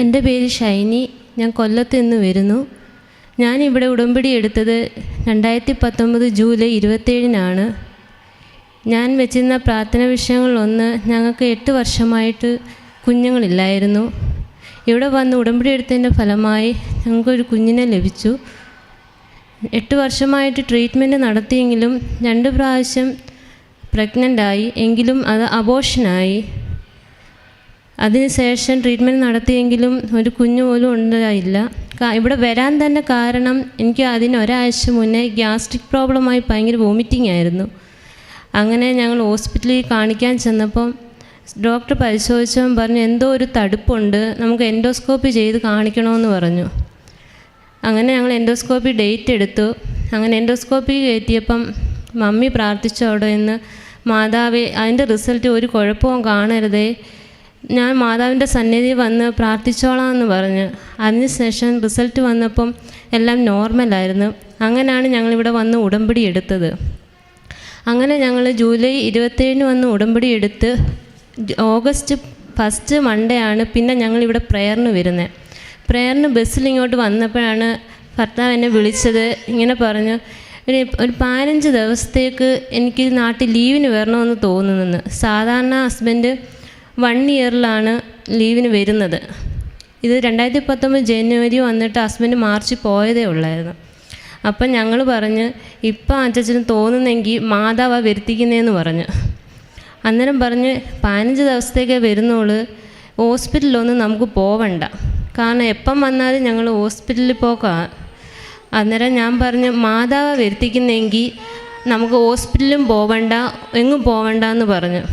എൻ്റെ പേര് ഷൈനി. ഞാൻ കൊല്ലത്ത് നിന്ന് വരുന്നു. ഞാനിവിടെ ഉടമ്പടി എടുത്തത് 2019 ജൂലൈ 27-നാണ്. ഞാൻ വെച്ചിരുന്ന പ്രാർത്ഥന വിഷയങ്ങളിലൊന്ന്, ഞങ്ങൾക്ക് 8 വർഷമായിട്ട് കുഞ്ഞുങ്ങളില്ലായിരുന്നു. ഇവിടെ വന്ന് ഉടമ്പടി എടുത്തതിൻ്റെ ഫലമായി ഞങ്ങൾക്കൊരു കുഞ്ഞിനെ ലഭിച്ചു. 8 വർഷമായിട്ട് ട്രീറ്റ്മെൻറ്റ് നടത്തിയെങ്കിലും 2 പ്രാവശ്യം പ്രഗ്നൻ്റായി, എങ്കിലും അത് അബോർഷനായി. അതിനുശേഷം ട്രീറ്റ്മെൻറ്റ് നടത്തിയെങ്കിലും ഒരു കുഞ്ഞു പോലും ഉണ്ടായില്ല. ഇവിടെ വരാൻ തന്നെ കാരണം, എനിക്ക് അതിന് ഒരാഴ്ച മുന്നേ ഗ്യാസ്ട്രിക് പ്രോബ്ലമായി ഭയങ്കര വോമിറ്റിംഗ് ആയിരുന്നു. അങ്ങനെ ഞങ്ങൾ ഹോസ്പിറ്റലിൽ കാണിക്കാൻ ചെന്നപ്പം ഡോക്ടർ പരിശോധിച്ചവൻ പറഞ്ഞു എന്തോ ഒരു തടുപ്പുണ്ട്, നമുക്ക് എൻഡോസ്കോപ്പി ചെയ്ത് കാണിക്കണമെന്ന് പറഞ്ഞു. അങ്ങനെ ഞങ്ങൾ എൻഡോസ്കോപ്പി ഡേറ്റ് എടുത്തു. അങ്ങനെ എൻഡോസ്കോപ്പി കയറ്റിയപ്പം മമ്മി പ്രാർത്ഥിച്ചു അവിടെ നിന്ന്, മാതാവേ അതിൻ്റെ റിസൾട്ട് ഒരു കുഴപ്പവും കാണരുതേ, ഞാൻ മാതാവിൻ്റെ സന്നിധി വന്ന് പ്രാർത്ഥിച്ചോളാം എന്ന് പറഞ്ഞ്. അതിനുശേഷം റിസൾട്ട് വന്നപ്പം എല്ലാം നോർമലായിരുന്നു. അങ്ങനെയാണ് ഞങ്ങളിവിടെ വന്ന് ഉടമ്പടി എടുത്തത്. അങ്ങനെ ഞങ്ങൾ ജൂലൈ 27-ന് വന്ന് ഉടമ്പടി എടുത്ത് ഓഗസ്റ്റ് 1 മൺഡേ ആണ് പിന്നെ ഞങ്ങളിവിടെ പ്രേയറിന് വരുന്നത്. പ്രേയറിന് ബസ്സിൽ ഇങ്ങോട്ട് വന്നപ്പോഴാണ് ഭർത്താവ് എന്നെ വിളിച്ചത്. ഇങ്ങനെ പറഞ്ഞു, ഒരു 15 ദിവസത്തേക്ക് എനിക്ക് നാട്ടിൽ ലീവിന് വരണമെന്ന് തോന്നുന്നെന്ന്. സാധാരണ ഹസ്ബൻഡ് 1 ഇയറിലാണ് ലീവിന് വരുന്നത്. ഇത് 2019 ജനുവരി വന്നിട്ട് ഹസ്ബൻഡ് മാർച്ച് പോയതേ ഉള്ളായിരുന്നു. അപ്പം ഞങ്ങൾ പറഞ്ഞ് ഇപ്പം അച്ഛന് തോന്നുന്നെങ്കിൽ മാതാവാ വരുത്തിക്കുന്നതെന്ന് പറഞ്ഞു. അന്നേരം പറഞ്ഞ് 15 ദിവസത്തേക്കേ വരുന്നുള്ളൂ, ഹോസ്പിറ്റലിലൊന്നും നമുക്ക് പോവണ്ട, കാരണം എപ്പം വന്നാലും ഞങ്ങൾ ഹോസ്പിറ്റലിൽ പോക്കാം. അന്നേരം ഞാൻ പറഞ്ഞു മാതാവാ വരുത്തിക്കുന്നെങ്കിൽ നമുക്ക് ഹോസ്പിറ്റലിലും പോവണ്ട, എങ്ങും പോവണ്ട എന്ന് പറഞ്ഞു.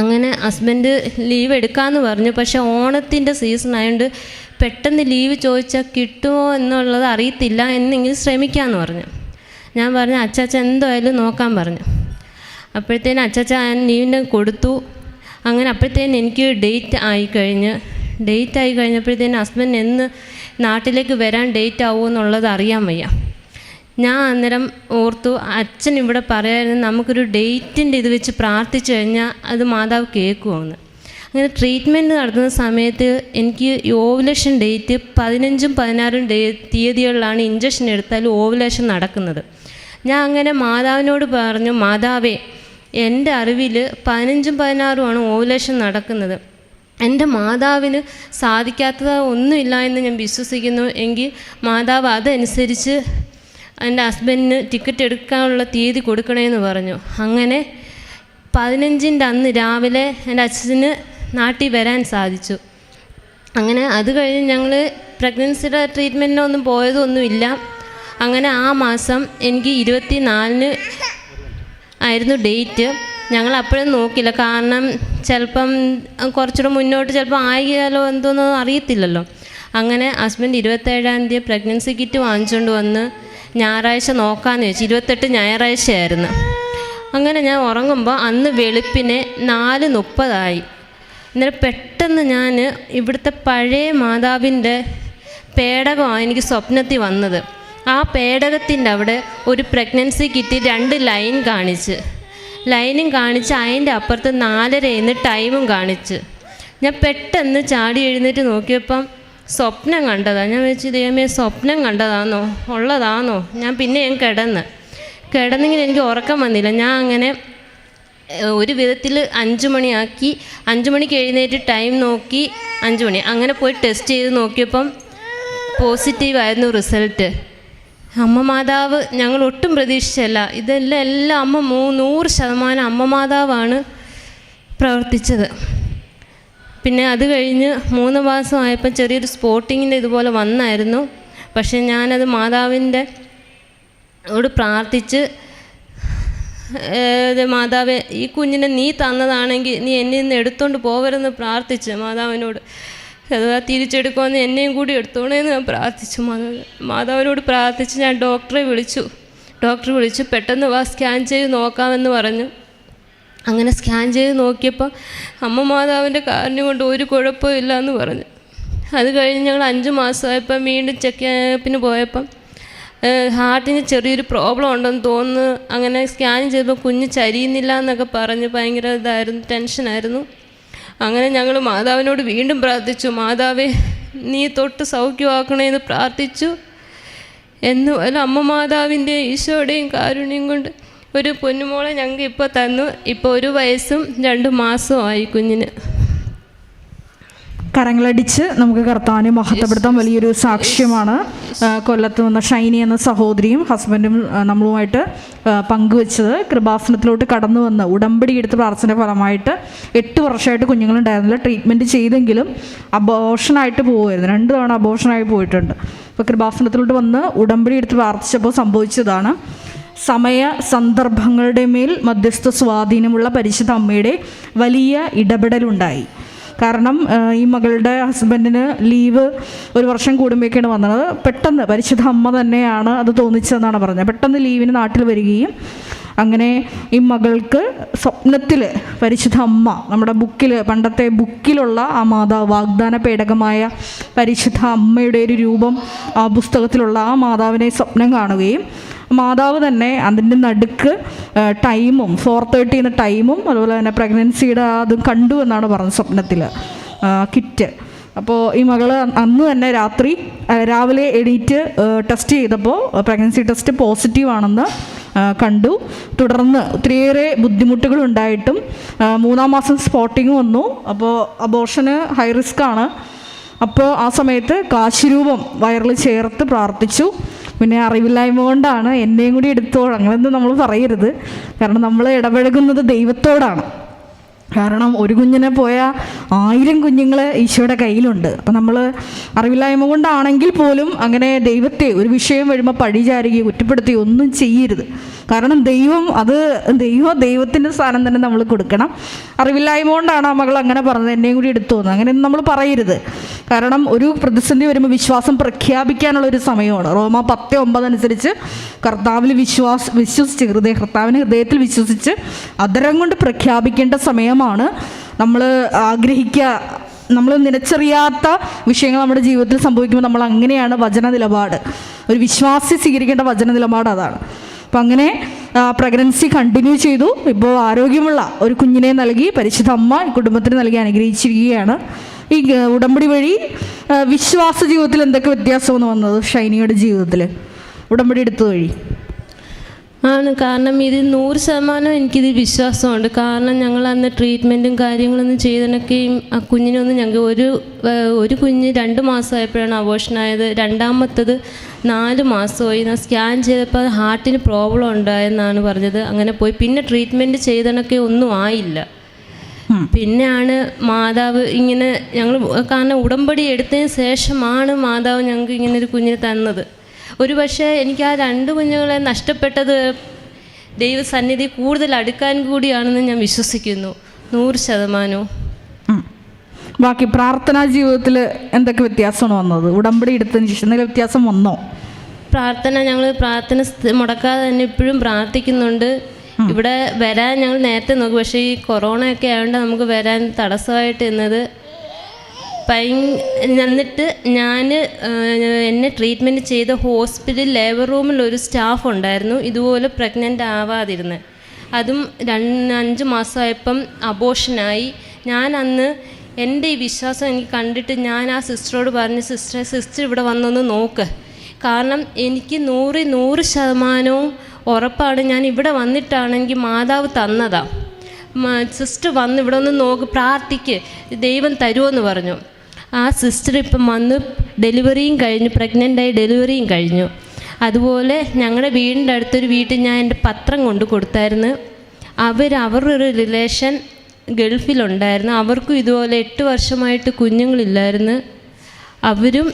അങ്ങനെ ഹസ്ബൻഡ് ലീവ് എടുക്കാമെന്ന് പറഞ്ഞു. പക്ഷേ ഓണത്തിൻ്റെ സീസൺ ആയതുകൊണ്ട് പെട്ടെന്ന് ലീവ് ചോദിച്ചാൽ കിട്ടുമോ എന്നുള്ളത് അറിയത്തില്ല, എന്നെങ്കിലും ശ്രമിക്കാമെന്ന് പറഞ്ഞു. ഞാൻ പറഞ്ഞു അച്ചാച്ച എന്തായാലും നോക്കാൻ പറഞ്ഞു. അപ്പോഴത്തേനും അച്ചാച്ച ലീവിന് കൊടുത്തു. അങ്ങനെ അപ്പോഴത്തേനും എനിക്ക് ഡേറ്റ് ആയിക്കഴിഞ്ഞപ്പോഴത്തേനും ഹസ്ബൻഡ് എന്ന് നാട്ടിലേക്ക് വരാൻ ഡേറ്റ് ആവുമെന്നുള്ളത് അറിയാൻ വയ്യ. ഞാൻ അന്നേരം ഓർത്തു അച്ഛൻ ഇവിടെ പറയായിരുന്നു നമുക്കൊരു ഡേറ്റിൻ്റെ ഇത് വെച്ച് പ്രാർത്ഥിച്ചു കഴിഞ്ഞാൽ അത് മാതാവ് കേൾക്കുമെന്ന്. അങ്ങനെ ട്രീറ്റ്മെൻറ്റ് നടത്തുന്ന സമയത്ത് എനിക്ക് ഈ ഓവുലേഷൻ ഡേറ്റ് 15ഉം 16ഉം തീയതികളിലാണ് ഇഞ്ചക്ഷൻ എടുത്താൽ ഓവുലേഷൻ നടക്കുന്നത്. ഞാൻ അങ്ങനെ മാതാവിനോട് പറഞ്ഞു, മാതാവേ എൻ്റെ അറിവിൽ 15ഉം 16ഉമാണ് ഓവുലേഷൻ നടക്കുന്നത്, എൻ്റെ മാതാവിന് സാധിക്കാത്തത് ഒന്നുമില്ല എന്ന് ഞാൻ വിശ്വസിക്കുന്നു. എങ്കിൽ മാതാവ് അതനുസരിച്ച് എൻ്റെ ഹസ്ബൻഡിന് ടിക്കറ്റ് എടുക്കാനുള്ള തീയതി കൊടുക്കണമെന്ന് പറഞ്ഞു. അങ്ങനെ 15ൻ്റെ അന്ന് രാവിലെ എൻ്റെ അച്ഛന് നാട്ടിൽ വരാൻ സാധിച്ചു. അങ്ങനെ അത് കഴിഞ്ഞ് ഞങ്ങൾ പ്രഗ്നൻസിയുടെ ട്രീറ്റ്മെൻറ്റിനൊന്നും പോയതൊന്നുമില്ല. അങ്ങനെ ആ മാസം എനിക്ക് 24-ന് ആയിരുന്നു ഡേറ്റ്. ഞങ്ങൾ അപ്പോഴും നോക്കില്ല, കാരണം ചിലപ്പം കുറച്ചുകൂടെ മുന്നോട്ട് ചിലപ്പോൾ ആയാലോ എന്തോന്നും അറിയത്തില്ലല്ലോ. അങ്ങനെ ഹസ്ബൻഡ് 27-ാം തീയതി പ്രഗ്നൻസി കിറ്റ് വാങ്ങിച്ചുകൊണ്ട് വന്ന് ഞായറാഴ്ച നോക്കാമെന്ന് വെച്ചു. 28 ഞായറാഴ്ചയായിരുന്നു. അങ്ങനെ ഞാൻ ഉറങ്ങുമ്പോൾ അന്ന് വെളുപ്പിനെ 4:30 അന്നേരം പെട്ടെന്ന് ഞാൻ ഇവിടുത്തെ പഴയ മാതാവിൻ്റെ പേടകമാണ് എനിക്ക് സ്വപ്നത്തിൽ വന്നത്. ആ പേടകത്തിൻ്റെ അവിടെ ഒരു പ്രഗ്നൻസി കിറ്റ് 2 ലൈനും കാണിച്ച് അതിൻ്റെ അപ്പുറത്ത് 4:30 ടൈമും കാണിച്ച്. ഞാൻ പെട്ടെന്ന് ചാടി എഴുന്നേറ്റ് നോക്കിയപ്പം സ്വപ്നം കണ്ടതാണ്. ഞാൻ വെച്ച് ദൈവമേ സ്വപ്നം കണ്ടതാണോ ഉള്ളതാണോ. ഞാൻ കിടന്നെങ്കിൽ എനിക്ക് ഉറക്കം വന്നില്ല. ഞാൻ അങ്ങനെ ഒരു വിധത്തിൽ 5 മണിയാക്കി. 5 മണിക്ക് എഴുന്നേറ്റ് ടൈം നോക്കി 5 മണി. അങ്ങനെ പോയി ടെസ്റ്റ് ചെയ്ത് നോക്കിയപ്പം പോസിറ്റീവായിരുന്നു റിസൾട്ട്. അമ്മ മാതാവ് ഞങ്ങൾ ഒട്ടും പ്രതീക്ഷിച്ചല്ല. എല്ലാം അമ്മ 100% അമ്മ മാതാവാണ് പ്രവർത്തിച്ചത്. പിന്നെ അത് കഴിഞ്ഞ് 3 മാസമായപ്പം ചെറിയൊരു സ്പോട്ടിങ്ങിൻ്റെ ഇതുപോലെ വന്നായിരുന്നു. പക്ഷേ ഞാനത് മാതാവിൻ്റെ ഓട് പ്രാർത്ഥിച്ച്, മാതാവേ ഈ കുഞ്ഞിനെ നീ തന്നതാണെങ്കിൽ നീ എന്നിൽ നിന്ന് എടുത്തുകൊണ്ട് പോകരുതെന്ന് പ്രാർത്ഥിച്ച് മാതാവിനോട്. അഥവാ തിരിച്ചെടുക്കുമെന്ന് എന്നെയും കൂടി എടുത്തോണേന്ന് ഞാൻ പ്രാർത്ഥിച്ചു. മാതാവിനോട് പ്രാർത്ഥിച്ച് ഞാൻ ഡോക്ടറെ വിളിച്ചു. പെട്ടെന്ന് സ്കാൻ ചെയ്ത് നോക്കാമെന്ന് പറഞ്ഞു. അങ്ങനെ സ്കാൻ ചെയ്ത് നോക്കിയപ്പോൾ അമ്മ മാതാവിൻ്റെ കാരുണ്യം കൊണ്ട് ഒരു കുഴപ്പമില്ല എന്ന് പറഞ്ഞു. അത് കഴിഞ്ഞ് ഞങ്ങൾ 5 മാസമായപ്പം വീണ്ടും ചെക്കപ്പിന് പോയപ്പം ഹാർട്ടിന് ചെറിയൊരു പ്രോബ്ലം ഉണ്ടെന്ന് തോന്നുന്നു. അങ്ങനെ സ്കാൻ ചെയ്തപ്പോൾ കുഞ്ഞ് ചരിയുന്നില്ല എന്നൊക്കെ പറഞ്ഞ് ഭയങ്കര ടെൻഷനായിരുന്നു. അങ്ങനെ ഞങ്ങൾ മാതാവിനോട് വീണ്ടും പ്രാർത്ഥിച്ചു, മാതാവേ നീ തൊട്ട് സൗഖ്യമാക്കണേന്ന് പ്രാർത്ഥിച്ചു. എന്നുമല്ല അമ്മ മാതാവിൻ്റെ ഈശോയുടെയും കാരുണ്യം കൊണ്ട് ഒരു പൊന്നുമോളെ ഞങ്ങൾക്ക് ഇപ്പോൾ തന്നു. ഇപ്പോൾ 1 വയസ്സും 2 മാസവും ആയി കുഞ്ഞിന്. കരങ്ങളടിച്ച് നമുക്ക് കർത്താവിനെ മഹത്വപ്പെടുത്താൻ വലിയൊരു സാക്ഷ്യമാണ് കൊല്ലത്ത് വന്ന ഷൈനി എന്ന സഹോദരിയും ഹസ്ബൻഡും നമ്മളുമായിട്ട് പങ്കുവെച്ചത്. കൃപാസനത്തിലോട്ട് കടന്നു വന്ന് ഉടമ്പടി എടുത്ത് പ്രാർത്ഥന ഫലമായിട്ട് 8 വർഷമായിട്ട് കുഞ്ഞുങ്ങളുണ്ടായിരുന്നില്ല. ട്രീറ്റ്മെൻറ്റ് ചെയ്തെങ്കിലും അബോർഷനായിട്ട് പോകുമായിരുന്നു. 2 തവണ അബോർഷനായി പോയിട്ടുണ്ട്. അപ്പോൾ കൃപാസനത്തിലോട്ട് വന്ന് ഉടമ്പടി എടുത്ത് പ്രാർത്ഥിച്ചപ്പോൾ സംഭവിച്ചതാണ്. സമയ സന്ദർഭങ്ങളുടെ മേൽ മധ്യസ്ഥ സ്വാധീനമുള്ള പരിശുദ്ധ അമ്മയുടെ വലിയ ഇടപെടലുണ്ടായി. കാരണം ഈ മകളുടെ ഹസ്ബൻഡിന് ലീവ് 1 വർഷം കൂടുമ്പോഴേക്കാണ് വന്നത്. പെട്ടെന്ന് പരിശുദ്ധ അമ്മ തന്നെയാണ് അത് തോന്നിച്ചതെന്നാണ് പറഞ്ഞത്. പെട്ടെന്ന് ലീവിന് നാട്ടിൽ വരികയും അങ്ങനെ ഈ മകൾക്ക് സ്വപ്നത്തിൽ പരിശുദ്ധ അമ്മ നമ്മുടെ പണ്ടത്തെ ബുക്കിലുള്ള ആ മാതാവ് വാഗ്ദാന പേടകമായ പരിശുദ്ധ അമ്മയുടെ ഒരു രൂപം ആ പുസ്തകത്തിലുള്ള ആ മാതാവിനെ സ്വപ്നം കാണുകയും മാതാവ് തന്നെ അതിൻ്റെ നടുക്ക് ടൈമും 4:30 എന്ന ടൈമും അതുപോലെ തന്നെ പ്രഗ്നൻസിയുടെ അതും കണ്ടു എന്നാണ് പറഞ്ഞത് സ്വപ്നത്തിൽ കിറ്റ്. അപ്പോൾ ഈ മകൾ അന്ന് തന്നെ രാവിലെ എണീറ്റ് ടെസ്റ്റ് ചെയ്തപ്പോൾ പ്രഗ്നൻസി ടെസ്റ്റ് പോസിറ്റീവ് ആണെന്ന് കണ്ടു. തുടർന്ന് ഒത്തിരിയേറെ ബുദ്ധിമുട്ടുകളുണ്ടായിട്ടും 3-ാം മാസം സ്പോട്ടിങ് വന്നു. അപ്പോൾ അബോർഷന് ഹൈ റിസ്ക് ആണ്. അപ്പോൾ ആ സമയത്ത് കാശിരൂപം വയറിൽ ചേർത്ത് പ്രാർത്ഥിച്ചു. പിന്നെ അറിവില്ലായ്മ കൊണ്ടാണ് എന്നെയും കൂടി എടുത്തോളാം അങ്ങനെയൊന്നും നമ്മൾ പറയരുത്. കാരണം നമ്മൾ ഇടപഴകുന്നത് ദൈവത്തോടാണ്. കാരണം ഒരു കുഞ്ഞിനെ പോയാൽ 1000 കുഞ്ഞുങ്ങൾ ഈശോയുടെ കയ്യിലുണ്ട്. അപ്പം നമ്മൾ അറിവില്ലായ്മ കൊണ്ടാണെങ്കിൽ പോലും അങ്ങനെ ദൈവത്തെ ഒരു വിഷയം വരുമ്പോൾ പഴിചാരുകയോ കുറ്റപ്പെടുത്തുകയോ ഒന്നും ചെയ്യരുത്. കാരണം ദൈവത്തിൻ്റെ സ്ഥാനം തന്നെ നമ്മൾ കൊടുക്കണം. അറിവില്ലായ്മ കൊണ്ടാണ് ആ മകൾ അങ്ങനെ പറഞ്ഞത്, എന്നെയും കൂടി എടുത്തു വന്നു, അങ്ങനെയൊന്നും നമ്മൾ പറയരുത്. കാരണം ഒരു പ്രതിസന്ധി വരുമ്പോൾ വിശ്വാസം പ്രഖ്യാപിക്കാനുള്ളൊരു സമയമാണ്. റോമ 10:9 അനുസരിച്ച് കർത്താവിൽ വിശ്വസിച്ച് കർത്താവിനെ ഹൃദയത്തിൽ വിശ്വസിച്ച് അധരം കൊണ്ട് പ്രഖ്യാപിക്കേണ്ട സമയമാണ്. നമ്മൾ നമ്മൾ നിലച്ചറിയാത്ത വിഷയങ്ങൾ നമ്മുടെ ജീവിതത്തിൽ സംഭവിക്കുമ്പോൾ നമ്മൾ അങ്ങനെയാണ് വചന നിലപാട്, ഒരു വിശ്വാസി സ്വീകരിക്കേണ്ട വചന നിലപാട് അതാണ്. അപ്പം അങ്ങനെ പ്രഗ്നൻസി കണ്ടിന്യൂ ചെയ്തു. ഇപ്പോൾ ആരോഗ്യമുള്ള ഒരു കുഞ്ഞിനെ നൽകി പരിശുദ്ധ അമ്മ കുടുംബത്തിന് നൽകി അനുഗ്രഹിച്ചിരിക്കുകയാണ്. ഈ ഉടമ്പടി വഴി വിശ്വാസ ജീവിതത്തിൽ എന്തൊക്കെ വ്യത്യാസമാണ് വന്നത് ഷൈനിയുടെ ജീവിതത്തിൽ ഉടമ്പടി എടുത്തത് വഴി? ആണ്. കാരണം ഇത് 100% എനിക്കിത് വിശ്വാസമുണ്ട്. കാരണം ഞങ്ങൾ അന്ന് ട്രീറ്റ്മെൻറ്റും കാര്യങ്ങളൊന്നും ചെയ്തതൊക്കെയും ആ കുഞ്ഞിനൊന്നും ഞങ്ങൾക്ക് ഒരു കുഞ്ഞ് 2 മാസമായപ്പോഴാണ് അബോർഷനായത്. രണ്ടാമത്തത് 4 മാസമായി. ഞാൻ സ്കാൻ ചെയ്തപ്പോൾ ഹാർട്ടിന് പ്രോബ്ലം ഉണ്ടായെന്നാണ് പറഞ്ഞത്. അങ്ങനെ പോയി പിന്നെ ട്രീറ്റ്മെൻറ്റ് ചെയ്തതൊക്കെ ഒന്നും ആയില്ല. പിന്നെയാണ് മാതാവ് ഇങ്ങനെ കാരണം ഉടമ്പടി എടുത്തതിന് ശേഷമാണ് മാതാവ് ഞങ്ങൾക്ക് ഇങ്ങനെ ഒരു കുഞ്ഞിനെ തന്നത്. ഒരു പക്ഷേ എനിക്ക് ആ 2 കുഞ്ഞുങ്ങളെ നഷ്ടപ്പെട്ടത് ദൈവസന്നിധി കൂടുതൽ അടുക്കാൻ കൂടിയാണെന്ന് ഞാൻ വിശ്വസിക്കുന്നു 100%. ബാക്കി പ്രാർത്ഥനാ ജീവിതത്തിൽ എന്തൊക്കെ വ്യത്യാസമാണ് വന്നത് ഉടമ്പടി എടുത്തതിന് ശേഷം? എന്തെങ്കിലും വ്യത്യാസം വന്നോ? ഞങ്ങൾ പ്രാർത്ഥന മുടക്കാതെ തന്നെ ഇപ്പോഴും പ്രാർത്ഥിക്കുന്നുണ്ട്. ഇവിടെ വരാൻ ഞങ്ങൾ നേരത്തെ നോക്കി, പക്ഷേ ഈ കൊറോണയൊക്കെ ആയതുകൊണ്ട് നമുക്ക് വരാൻ തടസ്സമായിട്ട് എന്നത് എന്നിട്ട് എന്നെ ട്രീറ്റ്മെൻറ്റ് ചെയ്ത ഹോസ്പിറ്റൽ ലേബർ റൂമിൽ ഒരു സ്റ്റാഫ് ഉണ്ടായിരുന്നു ഇതുപോലെ പ്രഗ്നൻ്റ് ആവാതിരുന്നത്. അതും 5 മാസമായപ്പം അബോർഷനായി. ഞാൻ അന്ന് എൻ്റെ ഈ വിശ്വാസം എനിക്ക് കണ്ടിട്ട് ഞാൻ ആ സിസ്റ്ററോട് പറഞ്ഞു, സിസ്റ്റർ ഇവിടെ വന്നൊന്ന് നോക്ക്. കാരണം എനിക്ക് 100% ഉറപ്പാണ് ഞാൻ ഇവിടെ വന്നിട്ടാണെങ്കിൽ മാതാവ് തന്നതാണ്. സിസ്റ്റർ വന്ന് ഇവിടെ ഒന്ന് നോക്ക്, പ്രാർത്ഥിക്ക്, ദൈവം തരുമെന്ന് പറഞ്ഞു. ആ സിസ്റ്റർ ഇപ്പം വന്ന് ഡെലിവറിയും കഴിഞ്ഞു, പ്രഗ്നൻ്റായി ഡെലിവറിയും കഴിഞ്ഞു. അതുപോലെ ഞങ്ങളുടെ വീടിൻ്റെ അടുത്തൊരു വീട്ടിൽ ഞാൻ എൻ്റെ പത്രം കൊണ്ട് കൊടുത്തായിരുന്നു. അവരുടെ റിലേഷൻ ഗൾഫിലുണ്ടായിരുന്നു. അവർക്കും ഇതുപോലെ 8 വർഷമായിട്ട് കുഞ്ഞുങ്ങളില്ലായിരുന്നു. അവരും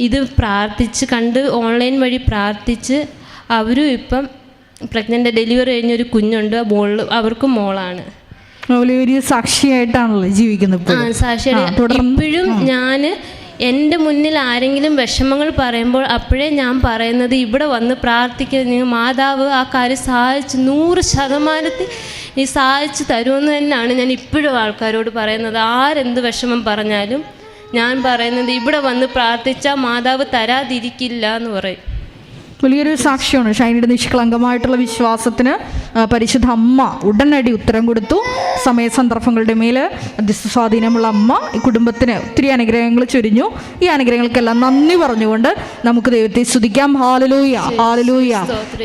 ഇത് പ്രാർത്ഥിച്ച് കണ്ട് ഓൺലൈൻ വഴി പ്രാർത്ഥിച്ച് അവരും ഇപ്പം പ്രഗ്നൻ്റ് ഡെലിവറി കഴിഞ്ഞൊരു കുഞ്ഞുണ്ട്. അവർക്കും മോളാണ്. സാക്ഷിയായിട്ടാണല്ലോ ജീവിക്കുന്നത്. സാക്ഷിയായിട്ട് ഇപ്പോഴും ഞാൻ എൻ്റെ മുന്നിൽ ആരെങ്കിലും വിഷമങ്ങൾ പറയുമ്പോൾ അപ്പോഴേ ഞാൻ പറയുന്നത് ഇവിടെ വന്ന് പ്രാർത്ഥിക്കുക, മാതാവ് ആ കാര്യം സഹായിച്ച് 100% നീ സഹായിച്ച് തരുമെന്ന് തന്നെയാണ് ഞാൻ ഇപ്പോഴും ആൾക്കാരോട് പറയുന്നത്. ആരെന്ത് വിഷമം പറഞ്ഞാലും ഞാൻ പറയുന്നത് ഇവിടെ വന്ന് പ്രാർത്ഥിച്ചാൽ മാതാവ് തരാതിരിക്കില്ല എന്ന് പറയും. വലിയൊരു സാക്ഷ്യമാണ് ഷൈനിയുടെ നിഷ്കളങ്കമായിട്ടുള്ള വിശ്വാസത്തിന് പരിശുദ്ധ അമ്മ ഉടനടി ഉത്തരം കൊടുത്തു. സമയസന്ദർഭങ്ങളുടെ മേൽ സ്വാധീനമുള്ള അമ്മ ഈ കുടുംബത്തിന് ഒത്തിരി അനുഗ്രഹങ്ങൾ ചൊരിഞ്ഞു. ഈ അനുഗ്രഹങ്ങൾക്കെല്ലാം നന്ദി പറഞ്ഞുകൊണ്ട് നമുക്ക് ദൈവത്തെ സ്തുതിക്കാം. Hallelujah, hallelujah,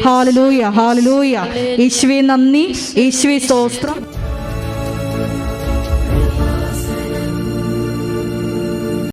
hallelujah, hallelujah. യേശുവേ നന്ദി, യേശുവേ സ്തോത്രം.